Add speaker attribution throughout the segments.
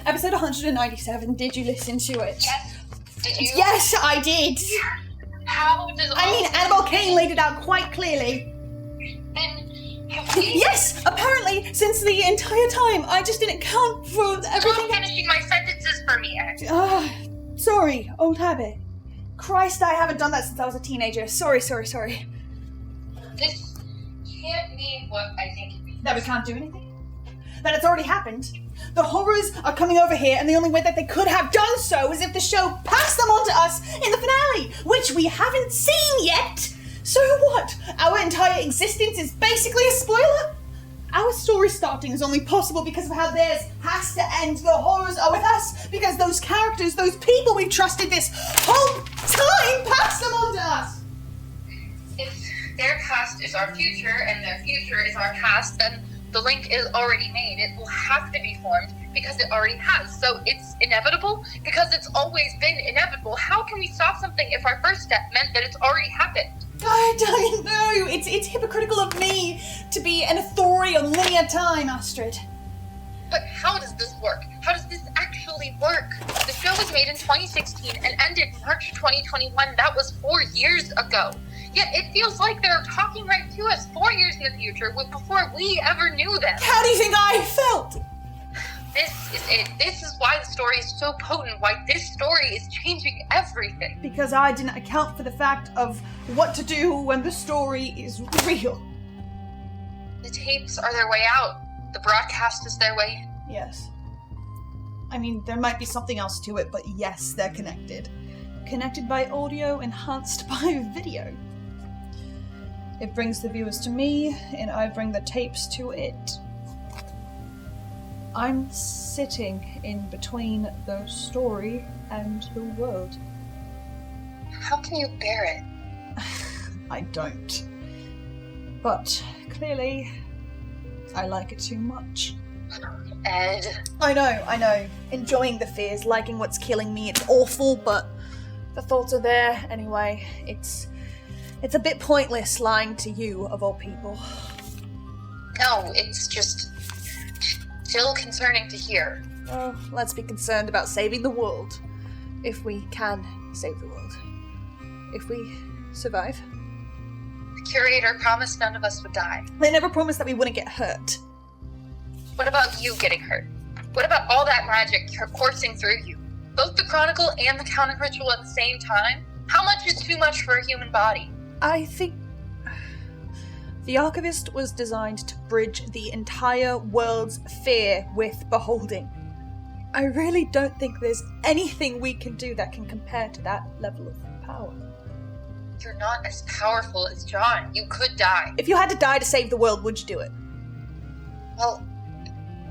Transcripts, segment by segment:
Speaker 1: Episode 197, did you listen to it?
Speaker 2: Yes. Did you?
Speaker 1: Yes, I did!
Speaker 2: How does
Speaker 1: Annabelle Kane laid it out quite clearly.
Speaker 2: Then have we...
Speaker 1: Yes, apparently, since the entire time, I just didn't count for everything.
Speaker 2: Stop finishing my sentences for me, Ed.
Speaker 1: Sorry, old habit. Christ, I haven't done that since I was a teenager. Sorry.
Speaker 2: This can't mean what I think it means.
Speaker 1: That we can't do anything? That it's already happened? The horrors are coming over here, and the only way that they could have done so is if the show passed them on to us in the finale, which we haven't seen yet! So what? Our entire existence is basically a spoiler? Our story starting is only possible because of how theirs has to end. The horrors are with us because those characters, those people we've trusted this whole time passed them on to us!
Speaker 2: If their past is our future and their future is our past, then the link is already made. It will have to be formed because it already has. So it's inevitable because it's always been inevitable. How can we stop something if our first step meant that it's already happened?
Speaker 1: I don't know. It's hypocritical of me to be an authority on linear time, Astrid.
Speaker 2: But how does this work? How does this actually work? The show was made in 2016 and ended March 2021. That was 4 years ago. Yet it feels like they're talking right to us 4 years in the future before we ever knew them.
Speaker 1: How do you think I felt?
Speaker 2: This is it. This is why the story is so potent, why this story is changing everything.
Speaker 1: Because I didn't account for the fact of what to do when the story is real.
Speaker 2: The tapes are their way out. The broadcast is their way in.
Speaker 1: Yes. I mean, there might be something else to it, but yes, they're connected. Connected by audio, enhanced by video. It brings the viewers to me, and I bring the tapes to it. I'm sitting in between the story and the world.
Speaker 2: How can you bear it?
Speaker 1: I don't. But clearly, I like it too much.
Speaker 2: Ed.
Speaker 1: I know. Enjoying the fears, liking what's killing me, it's awful, but the thoughts are there anyway. It's a bit pointless lying to you, of all people.
Speaker 2: No, it's just still concerning to hear.
Speaker 1: Oh, let's be concerned about saving the world. If we can save the world. If we survive.
Speaker 2: The Curator promised none of us would die.
Speaker 1: They never promised that we wouldn't get hurt.
Speaker 2: What about you getting hurt? What about all that magic coursing through you? Both the Chronicle and the Counting Ritual at the same time? How much is too much for a human body?
Speaker 1: I think the Archivist was designed to bridge the entire world's fear with beholding. I really don't think there's anything we can do that can compare to that level of power.
Speaker 2: You're not as powerful as Jon. You could die.
Speaker 1: If you had to die to save the world, would you do it?
Speaker 2: Well,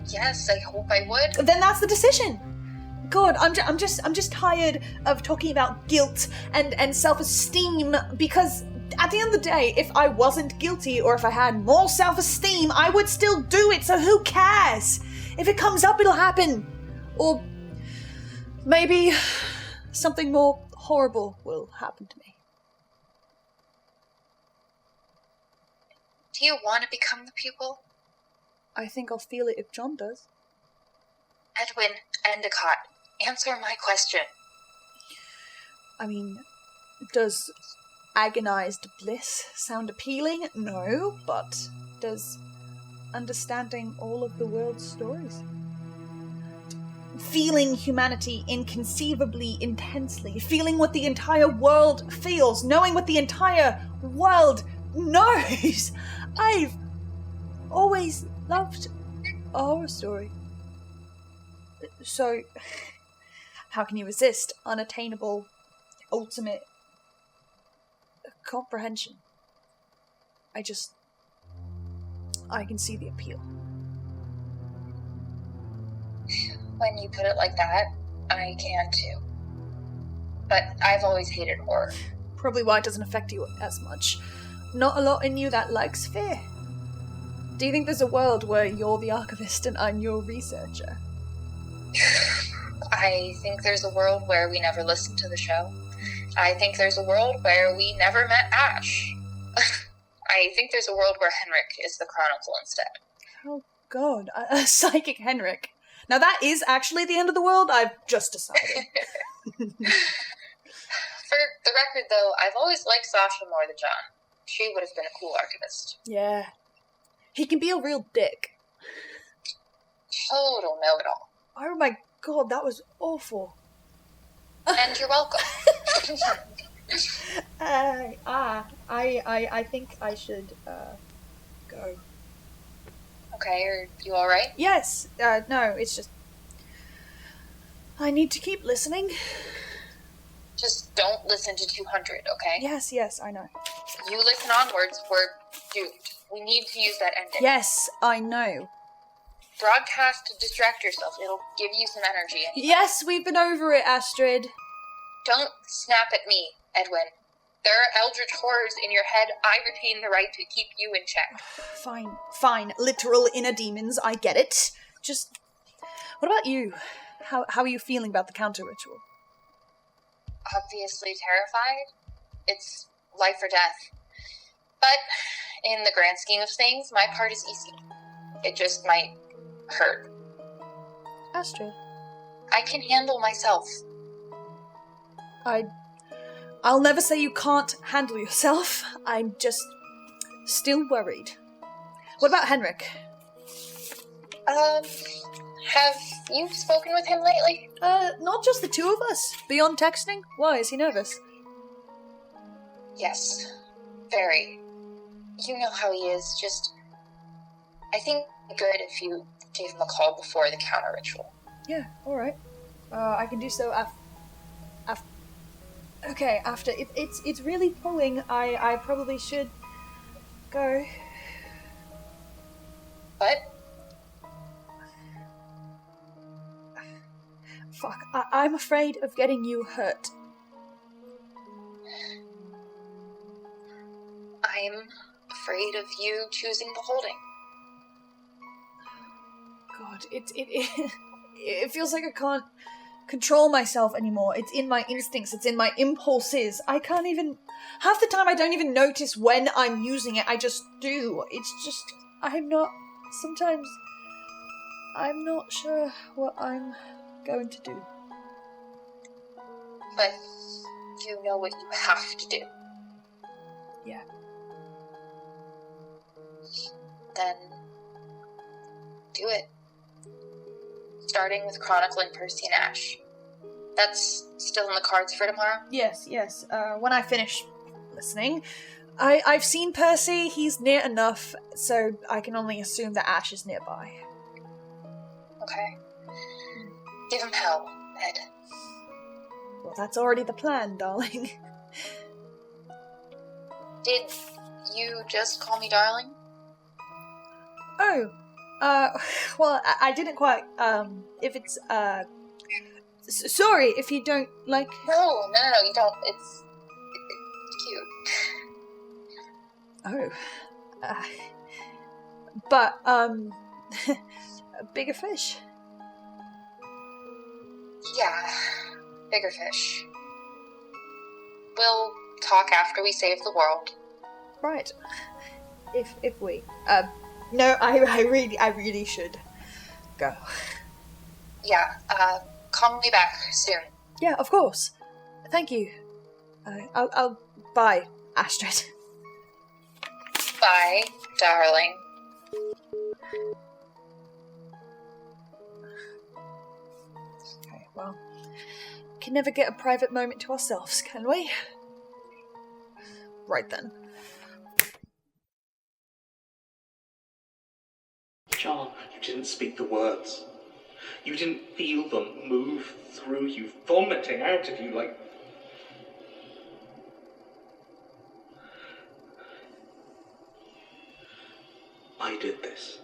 Speaker 2: yes, I hope I would.
Speaker 1: Then that's the decision. God, I'm just tired of talking about guilt and self-esteem, because at the end of the day, if I wasn't guilty or if I had more self-esteem, I would still do it, so who cares? If it comes up, it'll happen. Or maybe something more horrible will happen to me.
Speaker 2: Do you want to become the pupil?
Speaker 1: I think I'll feel it if Jon does.
Speaker 2: Edwin, Endicott, answer my question.
Speaker 1: I mean, does agonized bliss sound appealing? No, but does understanding all of the world's stories? Feeling humanity inconceivably intensely, feeling what the entire world feels, knowing what the entire world knows. I've always loved a horror story. So, how can you resist unattainable, ultimate comprehension? I can see the appeal.
Speaker 2: When you put it like that, I can too. But I've always hated horror.
Speaker 1: Probably why it doesn't affect you as much. Not a lot in you that likes fear. Do you think there's a world where you're the archivist and I'm your researcher?
Speaker 2: I think there's a world where we never listened to the show. I think there's a world where we never met Ash. I think there's a world where Henrik is the Chronicle instead.
Speaker 1: Oh god, a psychic Henrik. Now that is actually the end of the world, I've just decided.
Speaker 2: For the record, though, I've always liked Sasha more than Jon. She would have been a cool archivist.
Speaker 1: Yeah. He can be a real dick.
Speaker 2: Total know-it-all.
Speaker 1: Oh my god, that was awful.
Speaker 2: And you're welcome.
Speaker 1: I think I should, go.
Speaker 2: Okay, are you alright?
Speaker 1: Yes, no, it's just... I need to keep listening.
Speaker 2: Just don't listen to 200, okay?
Speaker 1: Yes, I know.
Speaker 2: You listen onwards, we're doomed. We need to use that ending.
Speaker 1: Yes, I know.
Speaker 2: Broadcast to distract yourself. It'll give you some energy.
Speaker 1: Yes, we've been over it, Astrid.
Speaker 2: Don't snap at me, Edwin. There are eldritch horrors in your head. I retain the right to keep you in check.
Speaker 1: Fine. Literal inner demons, I get it. Just, what about you? How are you feeling about the counter ritual?
Speaker 2: Obviously terrified. It's life or death. But in the grand scheme of things, my part is easy. It just might hurt.
Speaker 1: Astrid.
Speaker 2: I can handle myself.
Speaker 1: I'll never say you can't handle yourself. I'm just still worried. What about Henrik?
Speaker 2: Have you spoken with him lately?
Speaker 1: Not just the two of us. Beyond texting? Why, is he nervous?
Speaker 2: Yes. Very. You know how he is, just... I think it'd be good if you gave him a call before the counter ritual.
Speaker 1: Yeah, alright. I can do so okay, after. It's really pulling. I probably should go.
Speaker 2: What?
Speaker 1: Fuck, I'm afraid of getting you hurt.
Speaker 2: I'm afraid of you choosing the holding.
Speaker 1: God, it feels like I can't control myself anymore. It's in my instincts, it's in my impulses. I can't even... Half the time I don't even notice when I'm using it, I just do. It's just... Sometimes... I'm not sure what I'm going to do.
Speaker 2: But you know what you have to do.
Speaker 1: Yeah.
Speaker 2: Then do it. Starting with chronicling Percy and Ash. That's still in the cards for tomorrow?
Speaker 1: Yes. When I finish listening. I've seen Percy, he's near enough, so I can only assume that Ash is nearby.
Speaker 2: Okay. Give him hell, Ed.
Speaker 1: Well, that's already the plan, darling.
Speaker 2: Did you just call me darling?
Speaker 1: Oh, well, I didn't quite, if it's, sorry if you don't like...
Speaker 2: No, you don't. It's cute.
Speaker 1: Oh. But, bigger fish.
Speaker 2: Yeah, bigger fish. We'll talk after we save the world.
Speaker 1: Right. If we, no, I really should go.
Speaker 2: Yeah, call me back soon.
Speaker 1: Yeah, of course. Thank you. I'll bye, Astrid.
Speaker 2: Bye, darling.
Speaker 1: Okay, well, can never get a private moment to ourselves, can we? Right then.
Speaker 3: Jon, you didn't speak the words. You didn't feel them move through you, vomiting out of you like... I did this.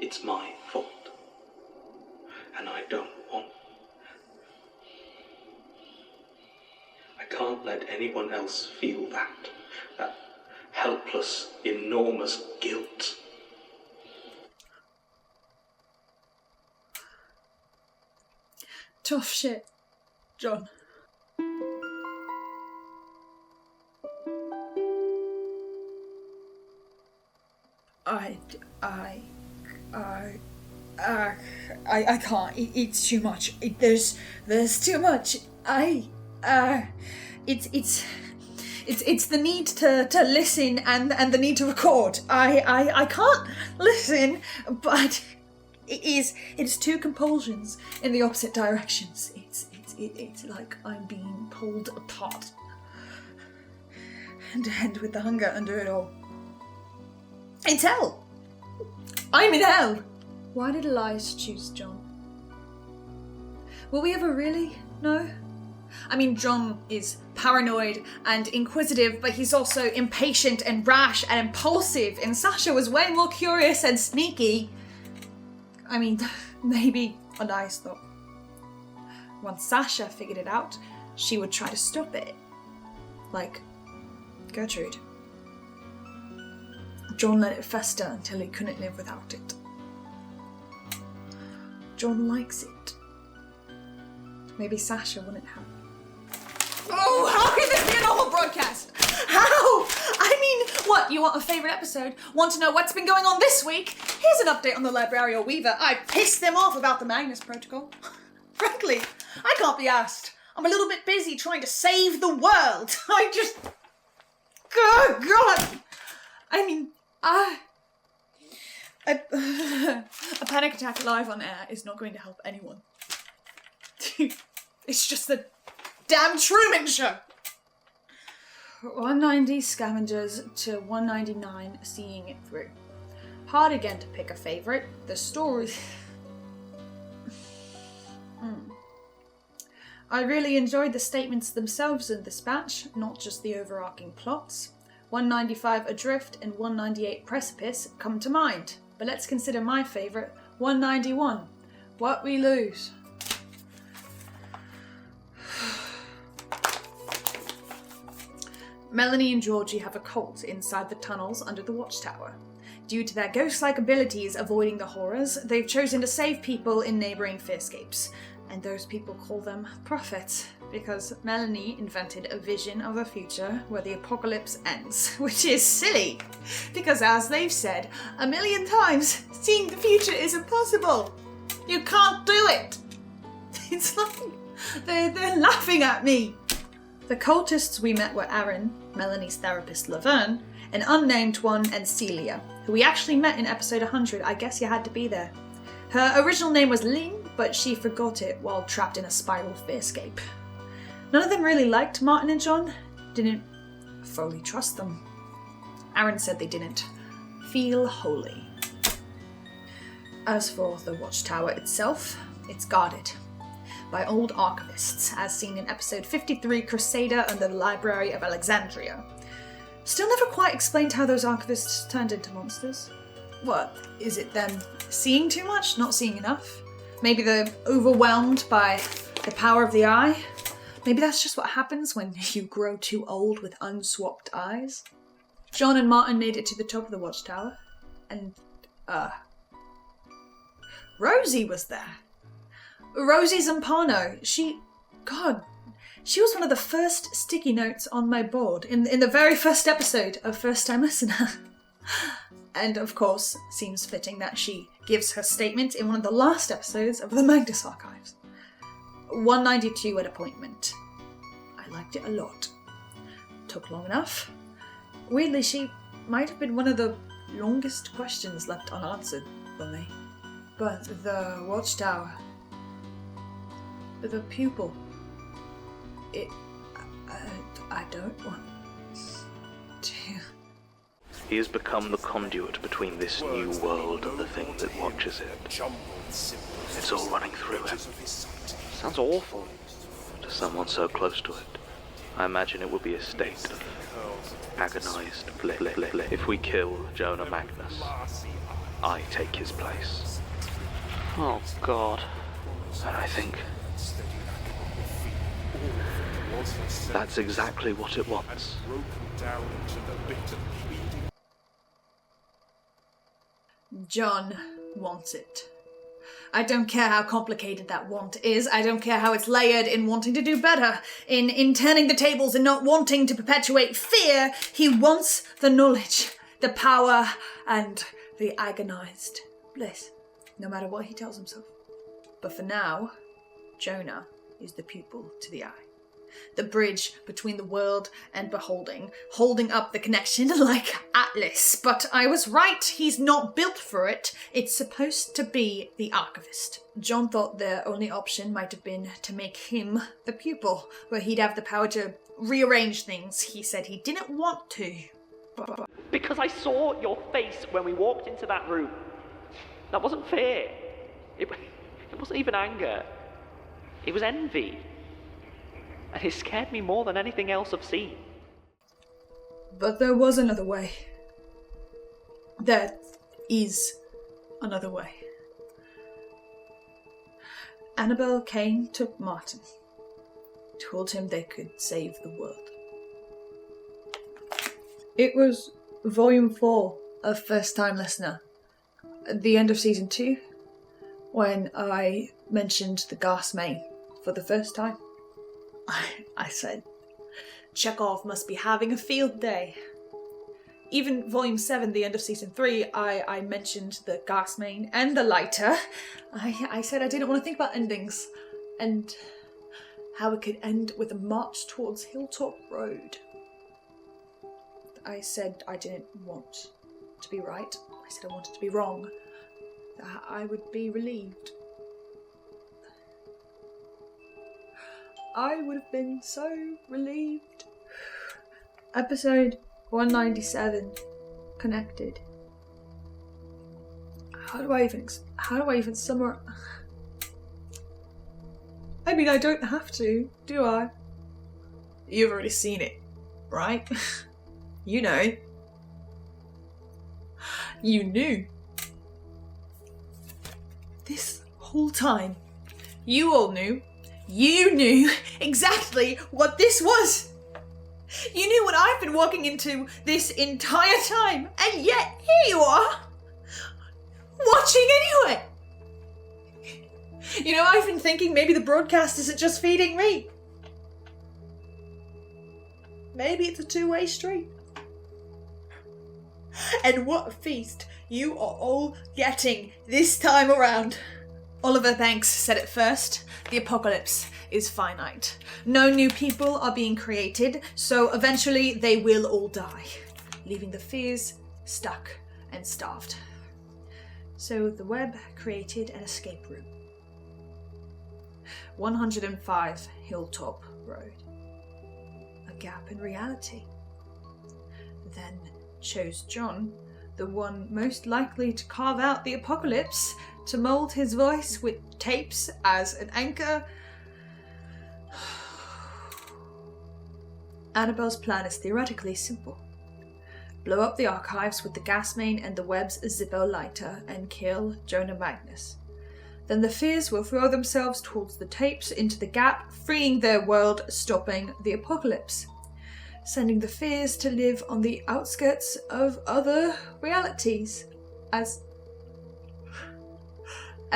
Speaker 3: It's my fault. And I don't want... I can't let anyone else feel that helpless, enormous guilt.
Speaker 1: Tough shit, Jon. I can't. It's too much. There's too much. It's the need to listen and the need to record. I can't listen, but it's two compulsions in the opposite directions. It's like I'm being pulled apart. And with the hunger under it all. It's hell. I'm in hell. Why did Elias choose Jon? Will we ever really know? I mean, Jon is paranoid and inquisitive, but he's also impatient and rash and impulsive, and Sasha was way more curious and sneaky. I mean, maybe Elias thought once Sasha figured it out, she would try to stop it. Like Gertrude. Jon let it fester until he couldn't live without it. Jon likes it. Maybe Sasha wouldn't have. Oh, how can this be a normal broadcast? How? I mean, what, you want a favourite episode? Want to know what's been going on this week? Here's an update on the Librarial Weaver. I pissed them off about the Magnus Protocol. Frankly, I can't be asked. I'm a little bit busy trying to save the world. Oh, God. I mean, a panic attack live on air is not going to help anyone. It's just the damn Truman Show. 190 scavengers to 199 seeing it through. Hard again to pick a favourite. The story... I really enjoyed the statements themselves in this batch, not just the overarching plots. 195 Adrift and 198 Precipice come to mind, but let's consider my favourite, 191. What we lose. Melanie and Georgie have a cult inside the tunnels under the Watchtower. Due to their ghost-like abilities avoiding the horrors, they've chosen to save people in neighbouring fearscapes. And those people call them prophets, because Melanie invented a vision of a future where the apocalypse ends, which is silly, because as they've said 1,000,000 times, seeing the future is impossible. You can't do it. It's like they're laughing at me. The cultists we met were Aaron, Melanie's therapist Laverne, an unnamed one, and Celia, who we actually met in episode 100. I guess you had to be there. Her original name was Ling, but she forgot it while trapped in a spiral fearscape. None of them really liked Martin and Jon, didn't fully trust them. Aaron said they didn't feel holy. As for the Watchtower itself, it's guarded by old archivists, as seen in episode 53, Crusader and the Library of Alexandria. Still never quite explained how those archivists turned into monsters. What, is it them seeing too much, not seeing enough? Maybe they're overwhelmed by the power of the eye? Maybe that's just what happens when you grow too old with unswapped eyes? Jon and Martin made it to the top of the Watchtower, and, Rosie was there. Rosie Zampano, she was one of the first sticky notes on my board in the very first episode of First Time Listener. And of course, seems fitting that she gives her statement in one of the last episodes of the Magnus Archives. 192 at appointment. I liked it a lot. Took long enough. Weirdly, she might have been one of the longest questions left unanswered for me. But the Watchtower, the pupil, I don't want to...
Speaker 3: He has become the conduit between this new world and the thing that watches it. It's all running through him. Sounds awful to someone so close to it. I imagine it would be a state of agonized bliss. If we kill Jonah Magnus, I take his place.
Speaker 4: Oh, God.
Speaker 3: And I think that's exactly what it wants.
Speaker 1: Jon wants it. I don't care how complicated that want is. I don't care how it's layered in wanting to do better, in turning the tables and not wanting to perpetuate fear. He wants the knowledge, the power, and the agonized bliss. no matter what he tells himself. But for now, Jonah is the pupil to the eye. The bridge between the world and beholding, holding up the connection like Atlas. But I was right, he's not built for it. It's supposed to be the archivist. Jon thought their only option might have been to make him the pupil, where he'd have the power to rearrange things. He said he didn't want to.
Speaker 4: Because I saw your face when we walked into that room. That wasn't fear. It wasn't even anger. It was envy. And it scared me more than anything else I've seen.
Speaker 1: But there was another way. There is another way. Annabelle came to Martin, told him they could save the world. It was Volume 4 of First Time Listener, at the end of Season 2, when I mentioned the gas main for the first time. I said, Chekhov must be having a field day. Even Volume 7, the end of Season 3, I mentioned the gas main and the lighter. I said I didn't want to think about endings, and how it could end with a march towards Hilltop Road. I said I didn't want to be right. I said I wanted to be wrong. That I would be relieved. I would have been so relieved. Episode 197, Connected. How do I even summarize? I mean, I don't have to, do I? You've already seen it, right? You know. You knew. This whole time, you all knew. You knew exactly what this was. You knew what I've been walking into this entire time, and yet here you are, watching anyway. You know, I've been thinking maybe the broadcast isn't just feeding me. Maybe it's a two-way street. And what a feast you are all getting this time around. Oliver Banks said it first, the apocalypse is finite. No new people are being created, so eventually they will all die, leaving the fears stuck and starved. So the web created an escape room. 105 Hilltop Road. A gap in reality. Then chose Jon, the one most likely to carve out the apocalypse, to mould his voice with tapes as an anchor. Annabelle's plan is theoretically simple. Blow up the archives with the gas main and the web's Zippo lighter and kill Jonah Magnus. Then the fears will throw themselves towards the tapes into the gap, freeing their world, stopping the apocalypse. Sending the fears to live on the outskirts of other realities, as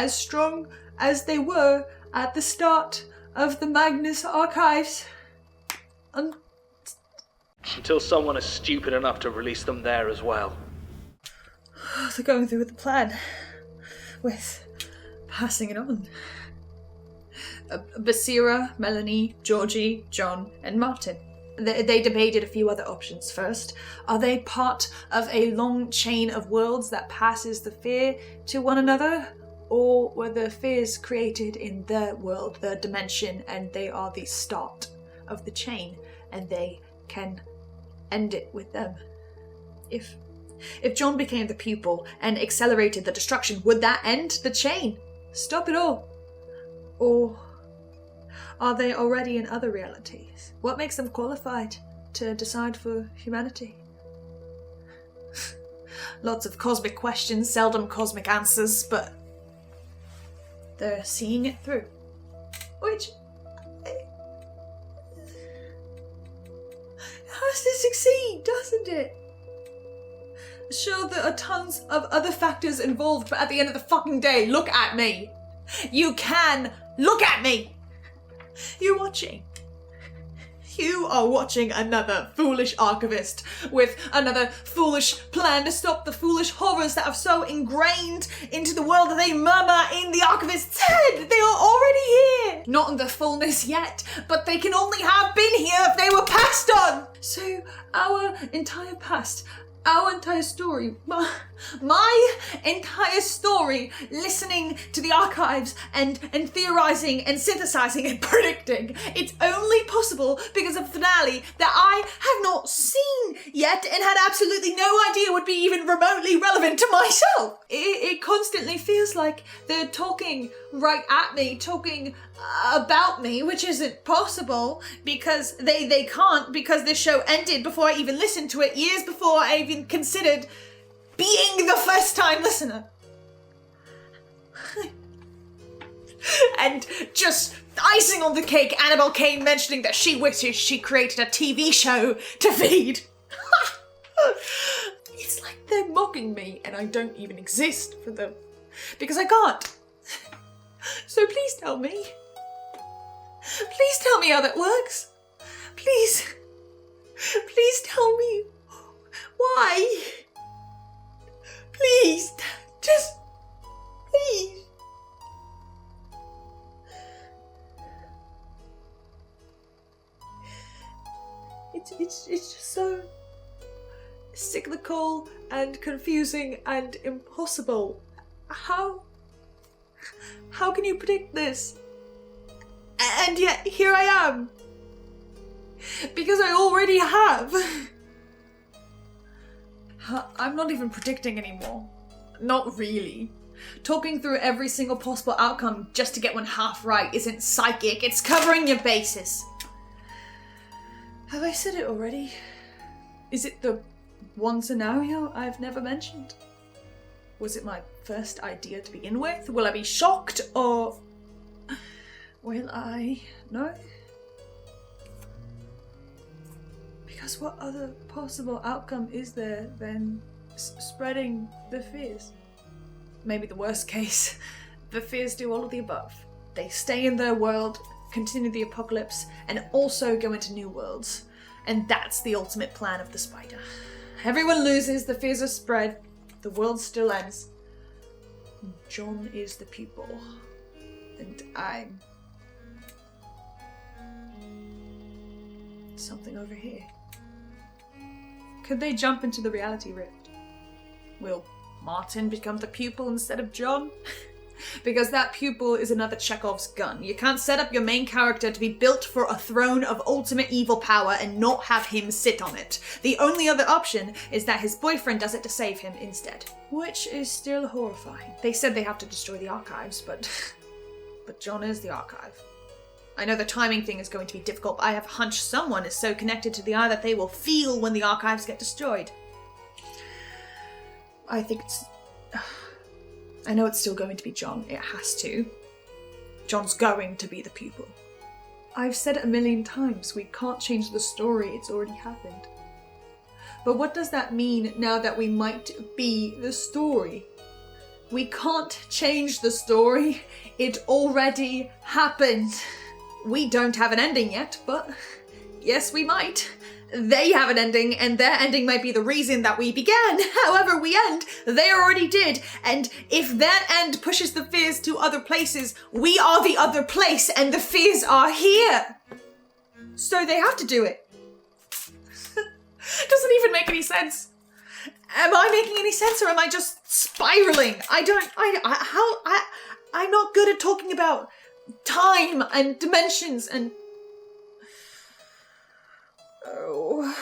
Speaker 1: strong as they were at the start of the Magnus Archives.
Speaker 3: Until someone is stupid enough to release them there as well.
Speaker 1: They're going through with the plan. With passing it on. Basira, Melanie, Georgie, Jon, and Martin. They debated a few other options first. Are they part of a long chain of worlds that passes the fear to one another? Or were the fears created in their world, their dimension, and they are the start of the chain, and they can end it with them? If Jon became the pupil and accelerated the destruction, would that end the chain? Stop it all? Or are they already in other realities? What makes them qualified to decide for humanity? Lots of cosmic questions, seldom cosmic answers, but they're seeing it through. Which has to succeed, doesn't it? Sure, there are tons of other factors involved, but at the end of the fucking day, look at me. You can look at me. You're watching. You are watching another foolish archivist with another foolish plan to stop the foolish horrors that have so ingrained into the world that they murmur in the archivist's head. They are already here. Not in the fullness yet, but they can only have been here if they were passed on. So our entire past, our entire story, my entire story, listening to the archives and theorizing and synthesizing and predicting, it's only possible because of a finale that I have not seen yet and had absolutely no idea would be even remotely relevant to myself. It constantly feels like they're talking right at me, talking about me, which isn't possible because they can't, because this show ended before I even listened to it, years before I even considered being the first time listener. And just icing on the cake, Annabelle Kane mentioning that she wishes she created a TV show to feed. It's like they're mocking me and I don't even exist for them because I can't. So please tell me. Please tell me how that works. Please. Please tell me why. Please. Just please. It's just so cyclical and confusing and impossible. How can you predict this? And yet here I am. Because I already have. I'm not even predicting anymore. Not really. Talking through every single possible outcome just to get one half right isn't psychic, it's covering your bases. Have I said it already? Is it the one scenario I've never mentioned? Was it my first idea to begin with? Will I be shocked or will I know? Because what other possible outcome is there than spreading the fears? Maybe the worst case, the fears do all of the above. They stay in their world, continue the apocalypse, and also go into new worlds. And that's the ultimate plan of the spider. Everyone loses, the fears are spread, the world still ends. Jon is the pupil, and I'm something over here. Could they jump into the reality rift? Will Martin become the pupil instead of Jon? Because that pupil is another Chekhov's gun. You can't set up your main character to be built for a throne of ultimate evil power and not have him sit on it. The only other option is that his boyfriend does it to save him instead. Which is still horrifying. They said they have to destroy the archives, but Jon is the archive. I know the timing thing is going to be difficult, but I have a hunch someone is so connected to the eye that they will feel when the archives get destroyed. I think it's... I know it's still going to be Jon. It has to. Jon's going to be the pupil. I've said it 1,000,000 times. We can't change the story. It's already happened. But what does that mean now that we might be the story? We can't change the story. It already happened. We don't have an ending yet, but yes, we might. They have an ending, and their ending might be the reason that we began. However we end, they already did. And if their end pushes the fears to other places, we are the other place, and the fears are here. So they have to do it. Doesn't even make any sense. Am I making any sense, or am I just spiraling? I'm not good at talking about time and dimensions and... Oh.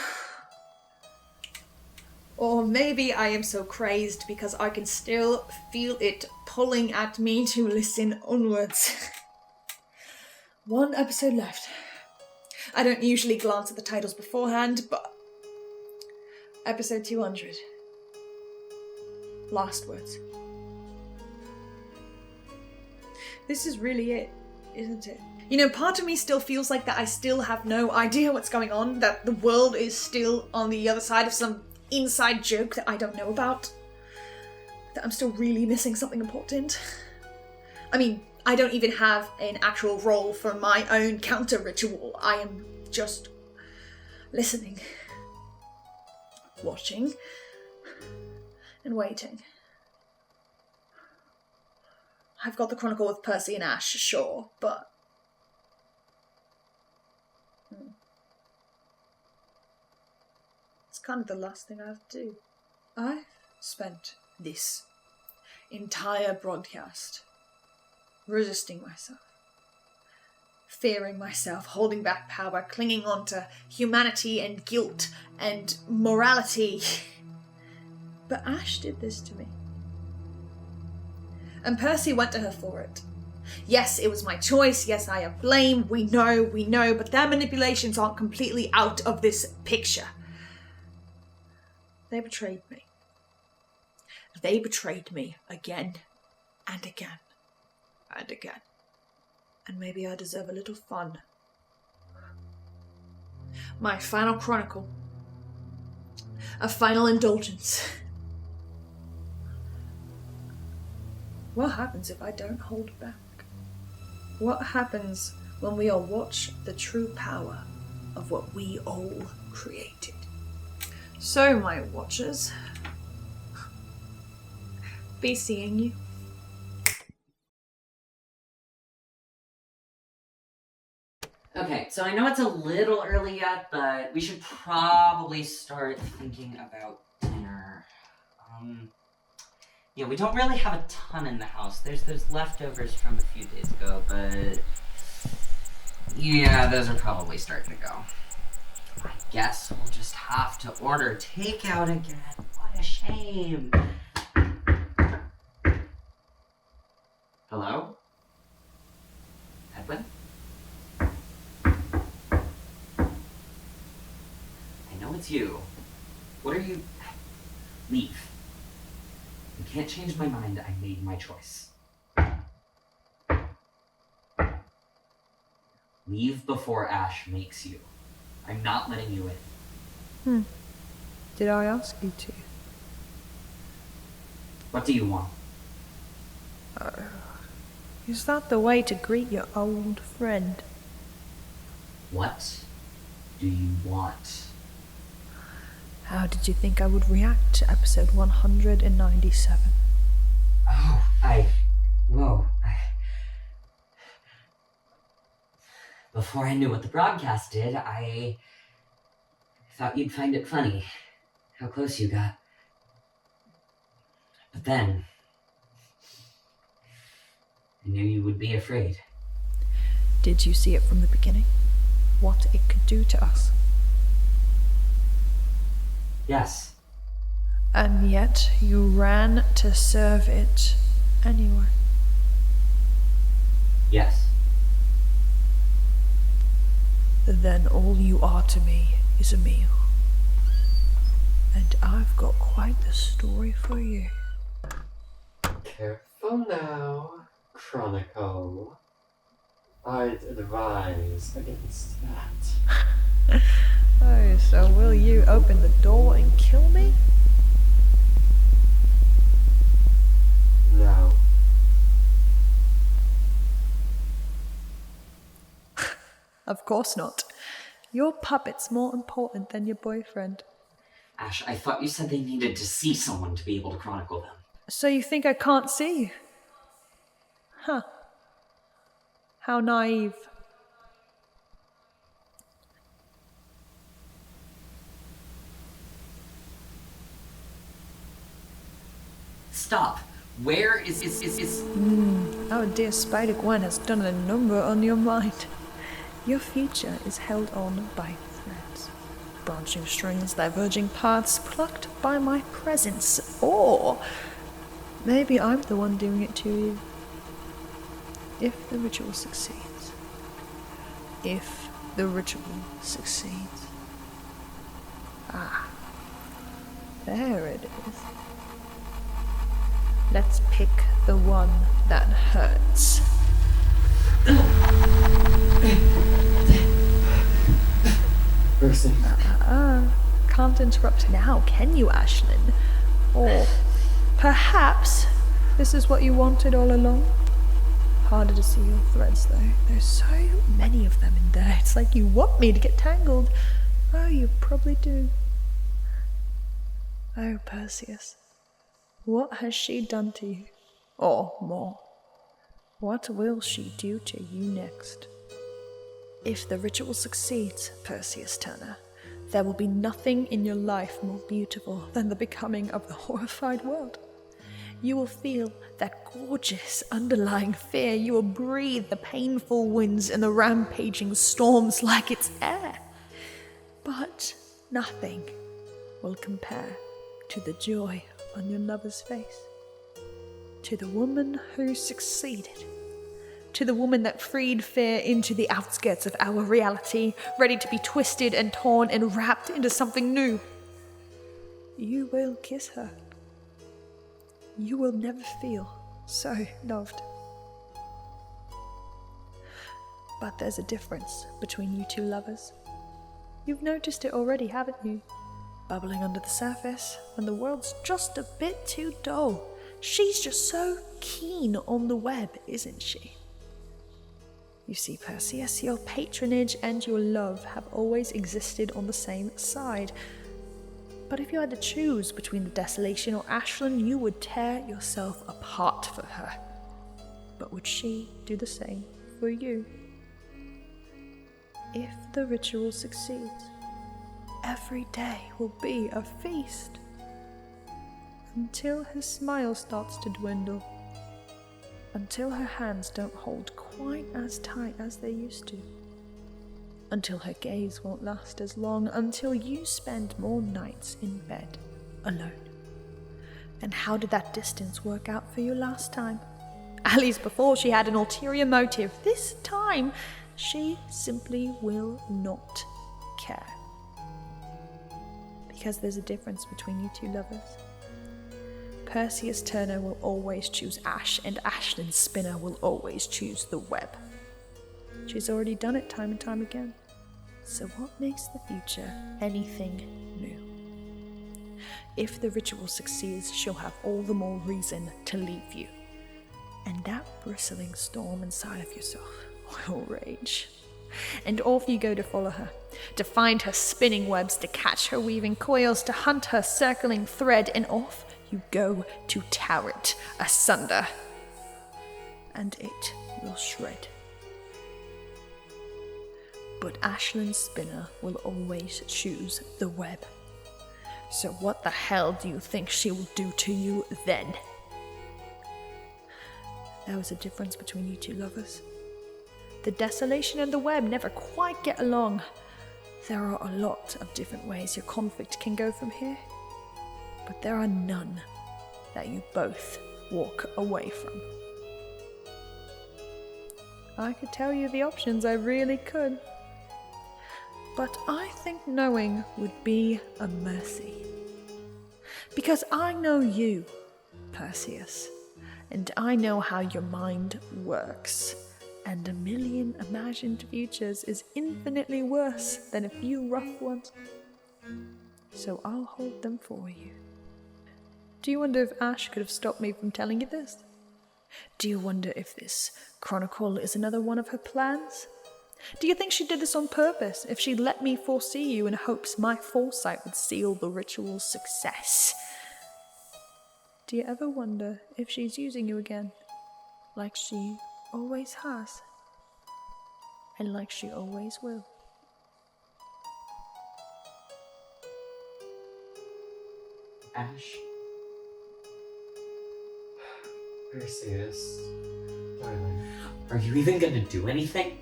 Speaker 1: Or maybe I am so crazed because I can still feel it pulling at me to listen onwards. 1 episode left. I don't usually glance at the titles beforehand, but... Episode 200. Last words. This is really it, isn't it? You know, part of me still feels like that I still have no idea what's going on, that the world is still on the other side of some inside joke that I don't know about, that I'm still really missing something important. I mean, I don't even have an actual role for my own counter ritual. I am just listening, watching, and waiting. I've got the Chronicle with Percy and Ash, sure, but... it's kind of the last thing I have to do. I've spent this entire broadcast resisting myself, fearing myself, holding back power, clinging on to humanity and guilt and morality. But Ash did this to me. And Percy went to her for it. Yes, it was my choice. Yes, I have blame. We know, but their manipulations aren't completely out of this picture. They betrayed me. They betrayed me again and again and again. And maybe I deserve a little fun. My final chronicle. A final indulgence. What happens if I don't hold back? What happens when we all watch the true power of what we all created? So, my watchers, be seeing you.
Speaker 5: Okay, so I know it's a little early yet, but we should probably start thinking about dinner. Yeah, we don't really have a ton in the house. There's leftovers from a few days ago, but yeah, those are probably starting to go. I guess we'll just have to order takeout again. What a shame. Hello? Edwin? I know it's you. What are you... Leave. You can't change my mind. I made my choice. Leave before Ash makes you. I'm not letting you in.
Speaker 6: Did I ask you to?
Speaker 5: What do you want?
Speaker 6: Is that the way to greet your old friend?
Speaker 5: What do you want?
Speaker 6: How did you think I would react to episode 197?
Speaker 5: Before I knew what the broadcast did, I thought you'd find it funny how close you got. But then, I knew you would be afraid.
Speaker 6: Did you see it from the beginning? What it could do to us?
Speaker 5: Yes.
Speaker 6: And yet you ran to serve it anyway.
Speaker 5: Yes.
Speaker 6: Then all you are to me is a meal. And I've got quite the story for you.
Speaker 7: Careful now, Chronicle. I'd advise against that.
Speaker 6: Oh, so will you open the door and kill me?
Speaker 7: No.
Speaker 6: Of course not. Your puppet's more important than your boyfriend.
Speaker 5: Ash, I thought you said they needed to see someone to be able to chronicle them.
Speaker 6: So you think I can't see you? Huh. How naive.
Speaker 5: Stop. Where is...
Speaker 6: Our dear Spider-Gwen has done a number on your mind. Your future is held on by threads. Branching strings, diverging paths, plucked by my presence. Or maybe I'm the one doing it to you. If the ritual succeeds. If the ritual succeeds. Ah. There it is. Let's pick the one that hurts.
Speaker 7: Percy.
Speaker 6: Can't interrupt now, can you, Ashlyn? Or perhaps this is what you wanted all along? Harder to see your threads, though. There's so many of them in there. It's like you want me to get tangled. Oh, you probably do. Oh, Perseus, what has she done to you? Or more, what will she do to you next? If the ritual succeeds, Perseus Turner, there will be nothing in your life more beautiful than the becoming of the horrified world. You will feel that gorgeous underlying fear. You will breathe the painful winds and the rampaging storms like it's air. But nothing will compare to the joy on your lover's face. To the woman who succeeded. To the woman that freed fear into the outskirts of our reality, ready to be twisted and torn and wrapped into something new. You will kiss her. You will never feel so loved. But there's a difference between you two lovers. You've noticed it already, haven't you? Bubbling under the surface, when the world's just a bit too dull. She's just so keen on the web, isn't she? You see, Perseus, your patronage and your love have always existed on the same side. But if you had to choose between the desolation or Ashland, you would tear yourself apart for her. But would she do the same for you? If the ritual succeeds, every day will be a feast. Until her smile starts to dwindle. Until her hands don't hold quite as tight as they used to. Until her gaze won't last as long, until you spend more nights in bed alone. And how did that distance work out for you last time? At least before she had an ulterior motive. This time, she simply will not care. Because there's a difference between you two lovers. Perseus Turner will always choose Ash, and Ashlyn Spinner will always choose the web. She's already done it time and time again. So what makes the future anything new? If the ritual succeeds, she'll have all the more reason to leave you. And that bristling storm inside of yourself will rage. And off you go to follow her, to find her spinning webs, to catch her weaving coils, to hunt her circling thread, and off you go to tear it asunder. And it will shred. But Ashlyn Spinner will always choose the web. So what the hell do you think she will do to you then? There was a difference between you two lovers. The desolation and the web never quite get along. There are a lot of different ways your conflict can go from here. But there are none that you both walk away from. I could tell you the options, I really could. But I think knowing would be a mercy. Because I know you, Perseus, and I know how your mind works. And a million imagined futures is infinitely worse than a few rough ones. So I'll hold them for you. Do you wonder if Ash could have stopped me from telling you this? Do you wonder if this chronicle is another one of her plans? Do you think she did this on purpose, if she let me foresee you in hopes my foresight would seal the ritual's success? Do you ever wonder if she's using you again, like she always has, and like she always will?
Speaker 5: Ash?
Speaker 7: Perseus, darling.
Speaker 5: Are you even gonna do anything?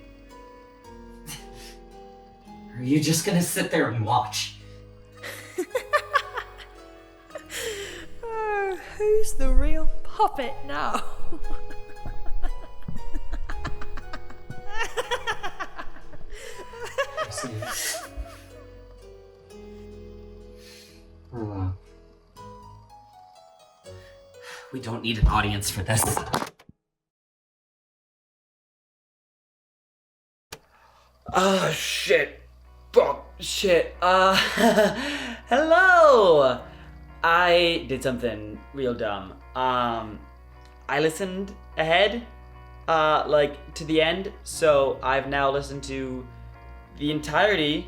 Speaker 5: Are you just gonna sit there and watch?
Speaker 6: Oh, who's the real puppet now?
Speaker 7: Perseus. Hello.
Speaker 5: We don't need an audience for this.
Speaker 8: Oh, shit. Fuck, shit. Hello! I did something real dumb. I listened ahead, to the end, so I've now listened to the entirety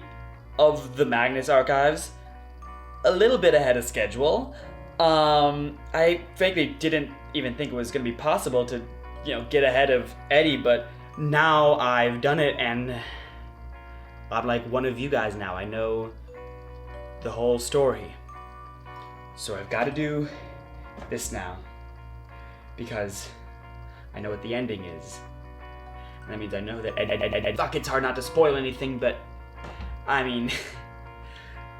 Speaker 8: of the Magnus Archives a little bit ahead of schedule. I frankly didn't even think it was going to be possible to, get ahead of Eddie, but now I've done it and I'm like one of you guys now. I know the whole story. So I've got to do this now because I know what the ending is. And that means I know that fuck, it's hard not to spoil anything, but I mean,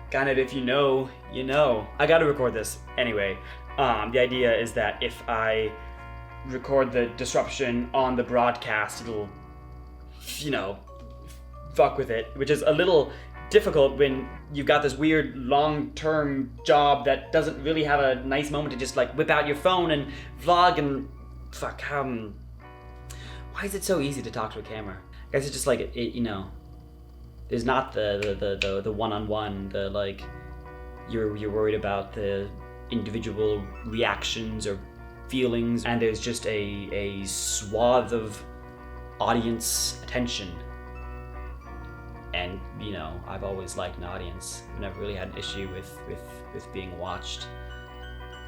Speaker 8: kind of if you know, you know. I gotta record this anyway. The idea is that if I record the disruption on the broadcast, it'll, fuck with it, which is a little difficult when you've got this weird long-term job that doesn't really have a nice moment to just whip out your phone and vlog and fuck. Why is it so easy to talk to a camera? I guess it's just there's not the one-on-one, you're worried about the individual reactions or feelings, and there's just a swath of audience attention. And, I've always liked an audience. I've never really had an issue with being watched.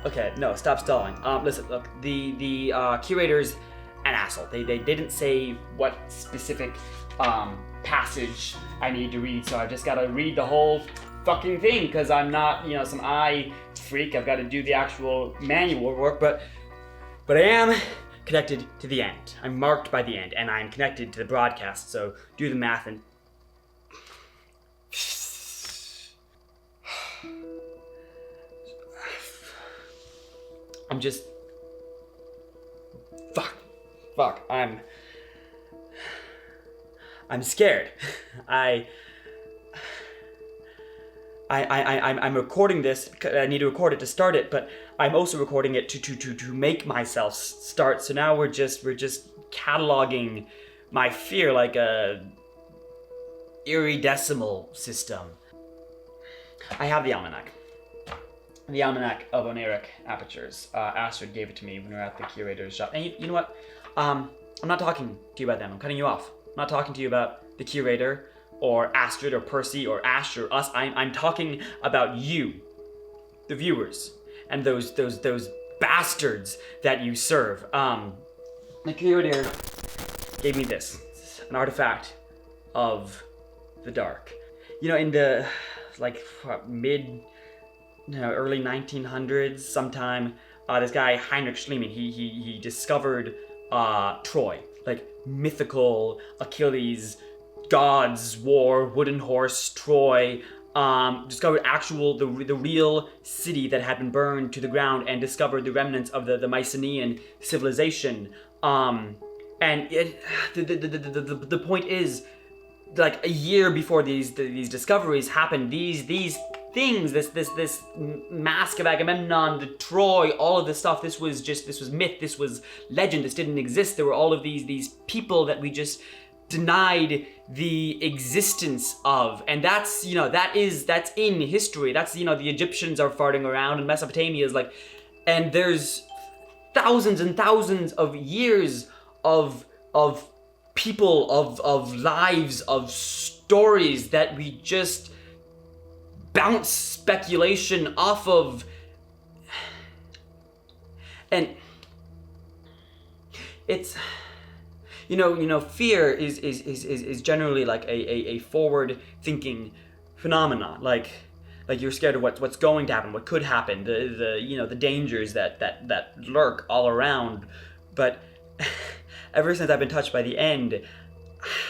Speaker 8: Okay, no, stop stalling. Listen, look, the curator's an asshole. They didn't say what specific passage I need to read, so I've just gotta read the whole fucking thing, because I'm not, some eye freak. I've gotta do the actual manual work, but I am connected to the end. I'm marked by the end, and I'm connected to the broadcast, so do the math and... I'm just... Fuck, I'm scared. I'm recording this. I need to record it to start it, but I'm also recording it to make myself start. So now we're just cataloging my fear like a iridecimal system. I have the almanac. The almanac of Oniric apertures. Astrid gave it to me when we were at the curator's shop. And you know what? I'm not talking to you about them. I'm cutting you off. I'm not talking to you about the curator or Astrid or Percy or Ash or us. I'm talking about you, the viewers, and those bastards that you serve. The curator gave me this, an artifact of the dark. In the early 1900s, sometime, this guy Henrik Schliemann, he discovered Troy, mythical Achilles, gods, war, wooden horse, Troy. Discovered the real city that had been burned to the ground, and discovered the remnants of the Mycenaean civilization. And the point is, a year before these discoveries happened, these things, this mask of Agamemnon, the Troy, all of this stuff, this was myth, this was legend, this didn't exist. There were all of these people that we just denied the existence of, and that's in history. That's the Egyptians are farting around, and Mesopotamia is and there's thousands and thousands of years of people, of lives, of stories that we just bounce speculation off of. And it's fear is generally a forward thinking phenomenon, like you're scared of what's going to happen, what could happen, the dangers that lurk all around. But ever since I've been touched by the end,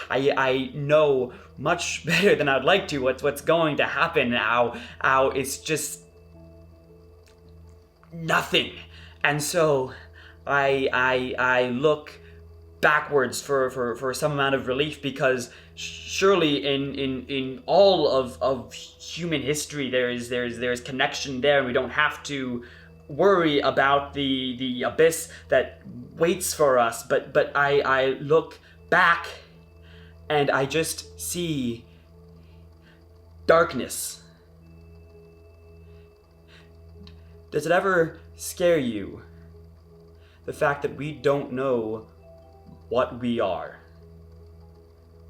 Speaker 8: I know much better than I'd like to what's going to happen, how it's just nothing. And so I look backwards for some amount of relief, because surely in all of human history there's connection there, and we don't have to worry about the abyss that waits for us. But I look back and I just see darkness. Does it ever scare you, the fact that we don't know what we are?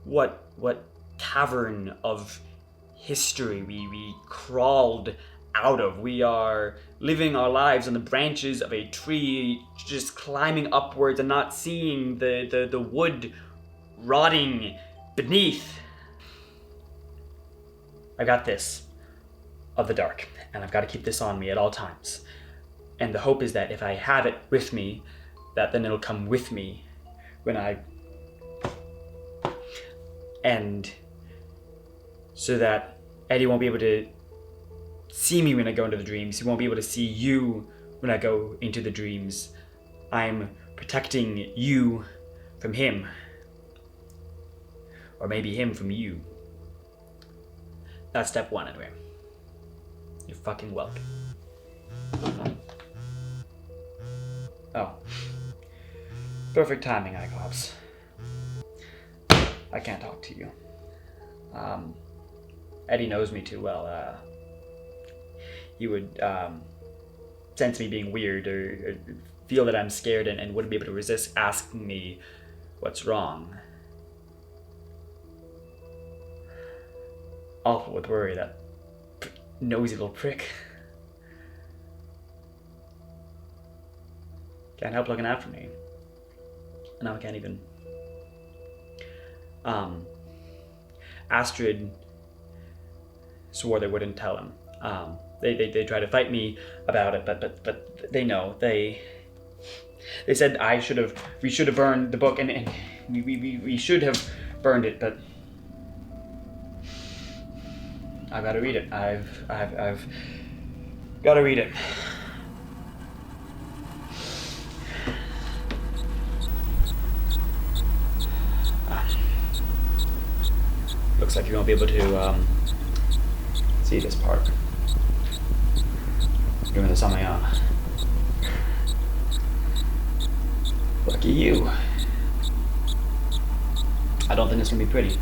Speaker 8: What cavern of history we crawled out of. We are living our lives on the branches of a tree, just climbing upwards and not seeing the wood rotting beneath. I got this of the dark, and I've got to keep this on me at all times. And the hope is that if I have it with me, that then it'll come with me when I... And so that Eddie won't be able to see me when I go into the dreams. He won't be able to see you when I go into the dreams. I'm protecting you from him. Or maybe him from you. That's step one, anyway. You're fucking welcome. Oh. Perfect timing, Cyclops. I can't talk to you. Eddie knows me too well. He would sense me being weird or feel that I'm scared and wouldn't be able to resist asking me what's wrong. Awful with worry, that nosy little prick. Can't help looking out for me. And now I can't even. Astrid swore they wouldn't tell him. They tried to fight me about it, but they know. They said we should have burned the book, and we should have burned it, but I've got to read it. I've got to read it. Looks like you won't be able to see this part. Given there's something on. Lucky you. I don't think it's gonna be pretty.